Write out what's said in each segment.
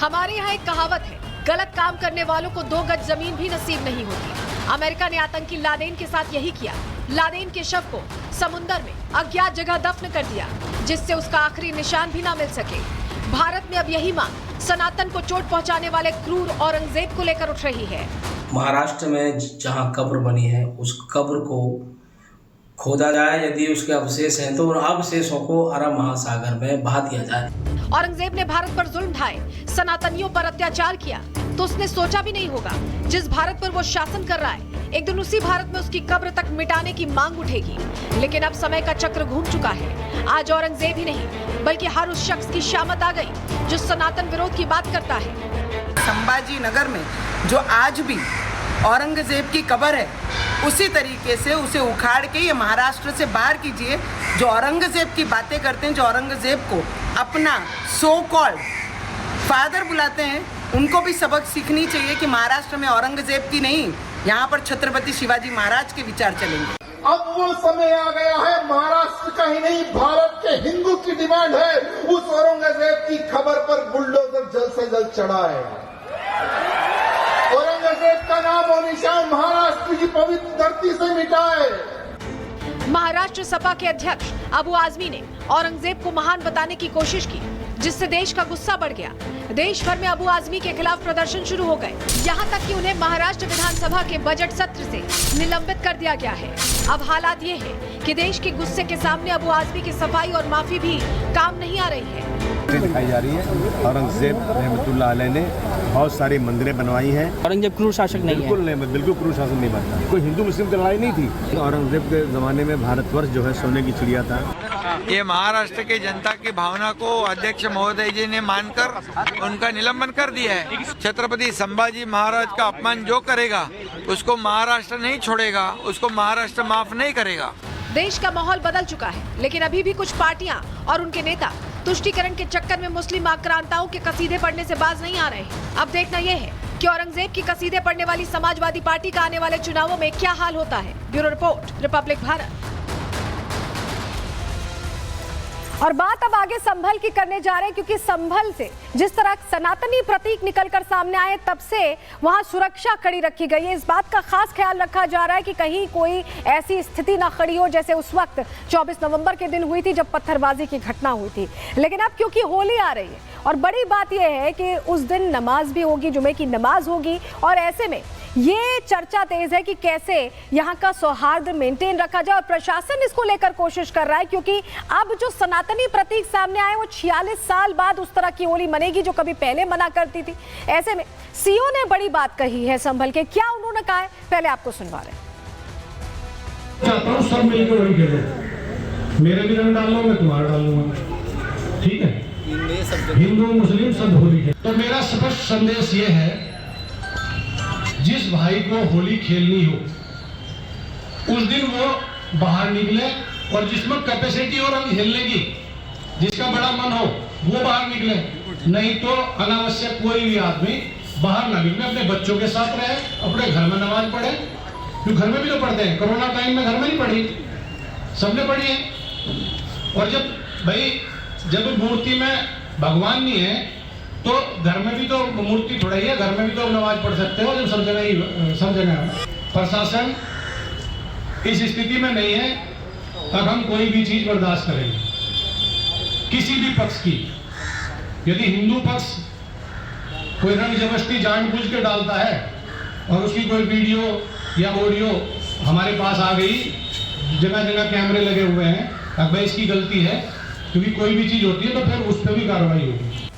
हमारे यहाँ एक कहावत है, गलत काम करने वालों को 2 गज जमीन भी नसीब नहीं होती। अमेरिका ने आतंकी लादेन के साथ यही किया। लादेन के शव को समुंदर में अज्ञात जगह दफन कर दिया, जिससे उसका आखिरी निशान भी ना मिल सके। भारत में अब यही मांग सनातन को चोट पहुंचाने वाले क्रूर औरंगजेब को लेकर उठ रही है। महाराष्ट्र में जहां कब्र बनी है, उस कब्र को खोदा जाए, यदि उसके अवशेष हैं तो उन अवशेषों को अरब महासागर में बहा दिया जाए। औरंगजेब ने भारत पर जुल्म ढाए, सनातनियों पर अत्याचार किया, तो उसने सोचा भी नहीं होगा जिस भारत पर वो शासन कर रहा है, एक दिन उसी भारत में उसकी कब्र तक मिटाने की मांग उठेगी। लेकिन अब समय का चक्र घूम चुका है। आज औरंगजेब ही नहीं, बल्कि हर उस शख्स की शामत आ गई जो सनातन विरोध की बात करता है। संभाजी नगर में जो आज भी औरंगजेब की कब्र है, उसी तरीके से उसे उखाड़ के ये महाराष्ट्र से बाहर कीजिए। जो औरंगजेब की बातें करते हैं, जो औरंगजेब को अपना सो कॉल्ड फादर बुलाते हैं, उनको भी सबक सीखनी चाहिए कि महाराष्ट्र में औरंगजेब की नहीं, यहाँ पर छत्रपति शिवाजी महाराज के विचार चलेंगे। अब वो समय आ गया है, महाराष्ट्र का ही नहीं भारत के हिंदू की डिमांड है, उस औरंगजेब की खबर पर बुलडोजर जल्द से जल्द चढ़ाए। औरंगजेब का नाम और निशान महाराष्ट्र की पवित्र धरती से मिटाए। महाराष्ट्र सपा के अध्यक्ष अबू आजमी ने औरंगजेब को महान बताने की कोशिश की, जिससे देश का गुस्सा बढ़ गया। देश भर में अबू आजमी के खिलाफ प्रदर्शन शुरू हो गए, यहाँ तक कि उन्हें महाराष्ट्र विधानसभा के बजट सत्र से निलंबित कर दिया गया है। अब हालात ये है कि देश के गुस्से के सामने अबू आजमी की सफाई और माफी भी काम नहीं आ रही है। दिखाई जा रही है। औरंगजेब रहमतुल्लाह अलैह ने बहुत सारी मंदिरें बनवाई हैं। औरंगजेब क्रूर शासक नहीं है, बिल्कुल क्रूर शासक नहीं बनता। कोई हिंदू मुस्लिम की लड़ाई नहीं थी। औरंगजेब के जमाने में भारतवर्ष जो है सोने की चिड़िया था। ये महाराष्ट्र की जनता की भावना को अध्यक्ष महोदय जी ने मानकर उनका निलंबन कर दिया है। छत्रपति संभाजी महाराज का अपमान जो करेगा उसको महाराष्ट्र नहीं छोड़ेगा, उसको महाराष्ट्र माफ नहीं करेगा। देश का माहौल बदल चुका है, लेकिन अभी भी कुछ पार्टियां और उनके नेता तुष्टीकरण के चक्कर में मुस्लिम आक्रांताओं के कसीदे पढ़ने से बाज नहीं आ रहे। अब देखना यह है कि औरंगजेब की कसीदे पढ़ने वाली समाजवादी पार्टी का आने वाले चुनावों में क्या हाल होता है। Bureau report, Republic Bharat. और बात अब आगे संभल की करने जा रहे हैं, क्योंकि संभल से जिस तरह सनातनी प्रतीक निकलकर सामने आए, तब से वहां सुरक्षा कड़ी रखी गई है। इस बात का खास ख्याल रखा जा रहा है कि कहीं कोई ऐसी स्थिति ना खड़ी हो जैसे उस वक्त 24 नवंबर के दिन हुई थी, जब पत्थरबाजी की घटना हुई थी। लेकिन अब क्योंकि होली आ रही है और बड़ी बात यह है कि उस दिन नमाज भी होगी, जुमे की नमाज होगी, और ऐसे में ये चर्चा तेज है कि कैसे यहाँ का सौहार्द मेंटेन रखा जाए। और प्रशासन इसको लेकर कोशिश कर रहा है, क्योंकि अब जो सनातनी प्रतीक सामने आए वो 46 साल बाद उस तरह की होली मनेगी जो कभी पहले मना करती थी। ऐसे में सीओ ने बड़ी बात कही है संभल के। क्या उन्होंने कहा है, पहले आपको सुनवा रहे हैं। सब मिलकर होली खेलो, मेरे भी रंग डाल लो, मैं तुम्हारा डाल लूंगा, ठीक है। हिंदू मुस्लिम सब होली खेलो। तो मेरा स्पष्ट संदेश ये है, जिस भाई को होली खेलनी हो उस दिन वो बाहर निकले, और जिसमें कैपेसिटी हो रंग खेलने की, जिसका बड़ा मन हो वो बाहर निकले। नहीं तो अनावश्यक कोई भी आदमी बाहर ना निकले, अपने बच्चों के साथ रहे, अपने घर में नमाज पढ़े। क्योंकि घर में भी तो पढ़ते हैं, कोरोना टाइम में घर में नहीं पढ़ी, सबने पढ़ी है। और जब मूर्ति में भगवान नहीं है तो घर में भी तो मूर्ति थोड़ा ही है, घर में भी तो नमाज पढ़ सकते हो। जब सब जगह प्रशासन इस स्थिति में नहीं है, अब हम कोई भी चीज बर्दाश्त करेंगे किसी भी पक्ष की। यदि हिंदू पक्ष कोई रंग जबरदस्ती जानबूझ के डालता है और उसकी कोई वीडियो या ऑडियो हमारे पास आ गई, जगह जगह कैमरे लगे हुए हैं, अब इसकी गलती है, क्योंकि कोई भी चीज होती है तो फिर उस पर भी कार्रवाई होगी।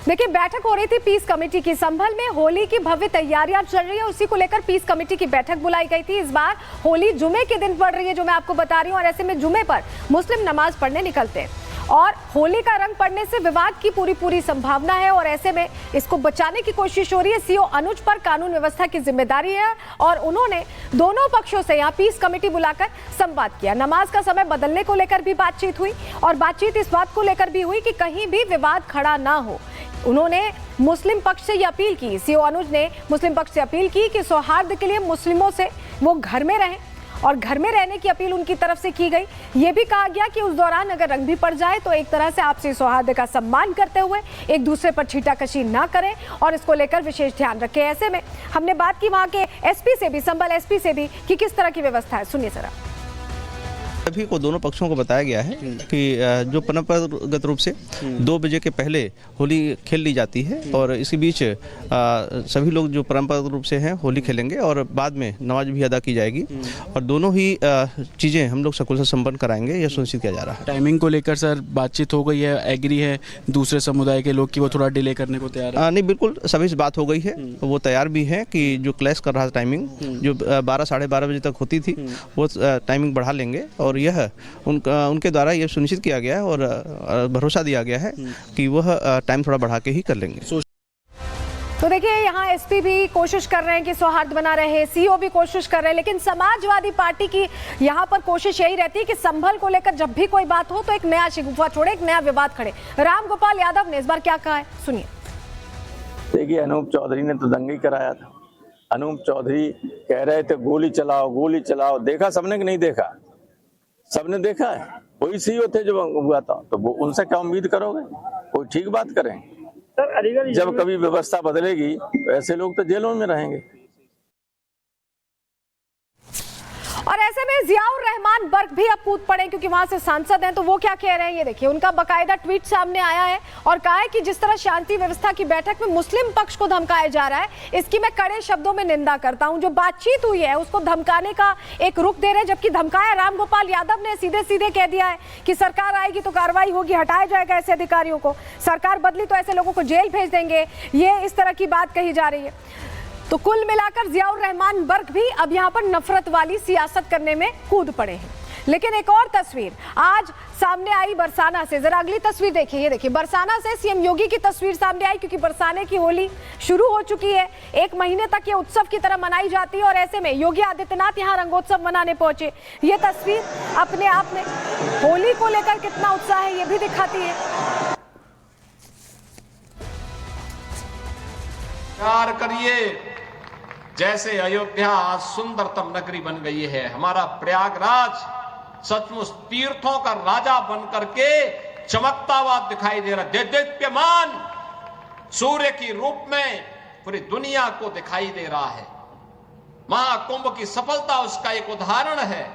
देखिए, बैठक हो रही थी पीस कमेटी की। संभल में होली की भव्य तैयारियां चल रही है, उसी को लेकर पीस कमेटी की बैठक बुलाई गई थी। इस बार होली जुमे के दिन पड़ रही है, जो मैं आपको बता रही हूँ, और ऐसे में जुमे पर मुस्लिम नमाज पढ़ने निकलते हैं और होली का रंग पड़ने से विवाद की पूरी संभावना है। और ऐसे में इसको बचाने की कोशिश हो रही है। सीओ अनुज पर कानून व्यवस्था की जिम्मेदारी है और उन्होंने दोनों पक्षों से यहाँ पीस कमेटी बुलाकर संवाद किया। नमाज का समय बदलने को लेकर भी बातचीत हुई, और बातचीत इस बात को लेकर भी हुई कि कहीं भी विवाद खड़ा ना हो। उन्होंने मुस्लिम पक्ष से ये अपील की, सीओ अनुज ने मुस्लिम पक्ष से अपील की कि सौहार्द के लिए मुस्लिमों से वो घर में रहें और घर में रहने की अपील उनकी तरफ से की गई। ये भी कहा गया कि उस दौरान अगर रंग भी पड़ जाए तो एक तरह से आपसी सौहार्द का सम्मान करते हुए एक दूसरे पर छींटाकशी ना करें और इसको लेकर विशेष ध्यान रखें। ऐसे में हमने बात की वहां के एसपी से भी, संभल एसपी से भी, कि किस तरह की व्यवस्था है। सुनिए जरा। सभी को, दोनों पक्षों को बताया गया है कि जो परंपरागत रूप से 2 बजे के पहले होली खेल ली जाती है और इसी बीच सभी लोग जो परंपरागत रूप से हैं होली खेलेंगे और बाद में नमाज भी अदा की जाएगी और दोनों ही चीज़ें हम लोग सकुशल संपन्न कराएंगे, यह सुनिश्चित किया जा रहा है। टाइमिंग को लेकर सर बातचीत हो गई है, एग्री है दूसरे समुदाय के लोग कि वो थोड़ा डिले करने को तैयार है? नहीं, बिल्कुल सभी से बात हो गई है, वो तैयार भी है कि जो क्लैश कर रहा था टाइमिंग जो 12 साढ़े 12 बजे तक होती थी वो टाइमिंग बढ़ा लेंगे और यह उनके द्वारा यह सुनिश्चित किया गया है और भरोसा दिया गया है कि वह टाइम थोड़ा बढ़ा के ही कर लेंगे। तो देखिए, यहाँ एसपी भी कोशिश कर रहे हैं कि सौहार्द बना रहे, सीओ भी कोशिश कर रहे हैं, लेकिन समाजवादी पार्टी की यहाँ पर कोशिश यही रहती है कि संभल को लेकर जब भी कोई बात हो तो एक नया शिकवा छोड़े, एक नया विवाद खड़े। राम गोपाल यादव ने इस बार क्या कहा है, सुनिए। देखिए, अनूप चौधरी ने तो दंगा ही कराया था। अनूप चौधरी कह रहे थे गोली चलाओ गोली चलाओ, देखा सबने कि नहीं देखा? सबने देखा है। वही सीईओ थे जो हुआ था, तो वो उनसे क्या उम्मीद करोगे? कोई ठीक बात करें? जब कभी व्यवस्था बदलेगी तो ऐसे लोग तो जेलों में रहेंगे। और ऐसे में जियाउर रहमान बर्क भी अब कूद पड़े क्योंकि वहां से सांसद हैं, तो वो क्या कह रहे हैं ये देखिए। उनका बकायदा ट्वीट सामने आया है और कहा है कि जिस तरह शांति व्यवस्था की बैठक में मुस्लिम पक्ष को धमकाया जा रहा है, इसकी मैं कड़े शब्दों में निंदा करता हूं। जो बातचीत हुई है उसको धमकाने का एक रुख दे रहे हैं, जबकि धमकाया राम गोपाल यादव ने सीधे सीधे कह दिया है कि सरकार आएगी तो कार्रवाई होगी, हटाया जाएगा ऐसे अधिकारियों को, सरकार बदली तो ऐसे लोगों को जेल भेज देंगे, ये इस तरह की बात कही जा रही है। तो कुल मिलाकर जियाउर रहमान बर्क भी अब यहाँ पर नफरत वाली सियासत करने में कूद पड़े हैं। लेकिन एक और तस्वीर आज सामने आई बरसाना से, जरा अगली तस्वीर देखिए। ये देखिए, बरसाना से सीएम योगी की तस्वीर सामने आई क्योंकि बरसाने की होली शुरू हो चुकी है। 1 महीने तक ये उत्सव की तरह मनाई जाती है और ऐसे में योगी आदित्यनाथ यहाँ रंगोत्सव मनाने पहुंचे। ये तस्वीर अपने आप में होली को लेकर कितना उत्साह है ये भी दिखाती है। प्यार करिए जैसे अयोध्या आज सुंदरतम नगरी बन गई है। हमारा प्रयागराज सचमुच तीर्थों का राजा बनकर के चमकता हुआ दिखाई दे रहा है। दीप्यमान सूर्य की रूप में पूरी दुनिया को दिखाई दे रहा है। महाकुंभ की सफलता उसका एक उदाहरण है।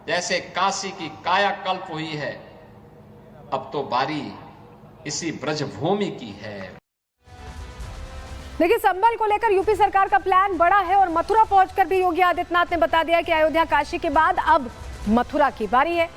जैसे काशी की कायाकल्प हुई है, अब तो बारी इसी ब्रजभूमि की है। देखिए, संभल को लेकर यूपी सरकार का प्लान बड़ा है और मथुरा पहुंचकर भी योगी आदित्यनाथ ने बता दिया कि अयोध्या काशी के बाद अब मथुरा की बारी है।